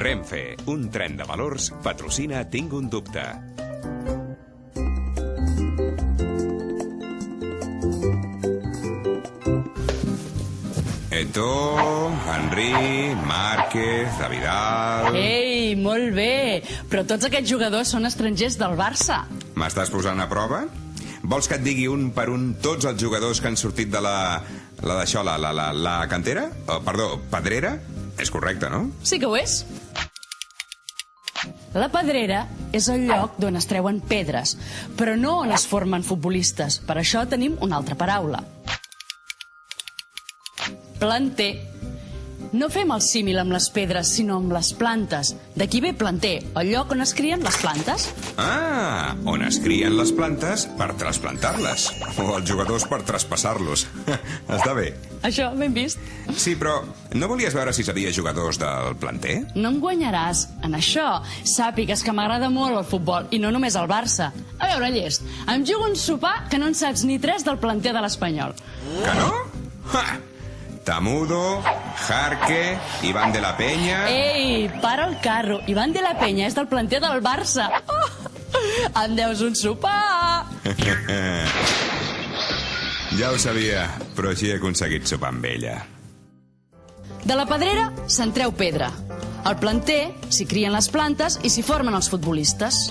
Renfe, un tren de valors, patrocina Tinc un dubte. Eto'o, Henry, Márquez, Vidal... Ei, molt bé! Però tots aquests jugadors són estrangers del Barça. M'estàs posant a prova? Vols que et digui un per un tots els jugadors que han sortit de la cantera? Perdó, pedrera? És correcte, no? Sí que ho és. La pedrera és el lloc d'on es treuen pedres, però no on es formen futbolistes. Per això tenim una altra paraula. Planter. No fem el símil amb les pedres, sinó amb les plantes. D'aquí ve planter, el lloc on es crien les plantes. Ah, on es crien les plantes per trasplantar-les. O els jugadors per traspassar-los. Està bé. Això, ben vist. Sí, però no volies veure si seria jugadors del planter? No em guanyaràs. En això, sàpigues que m'agrada molt el futbol, i no només el Barça. A veure, llest, em jugo un sopar que no en saps ni tres del planter de l'Espanyol. Que no? Ha! Tamudo, Jarque, Iván de la Peña... Ei, para el carro. Iván de la Peña és del planter del Barça. Oh, em deus un sopar. Ja ho sabia, però així he aconseguit sopar amb ella. De la pedrera se'n treu pedra. Al planter s'hi crien les plantes i s'hi formen els futbolistes.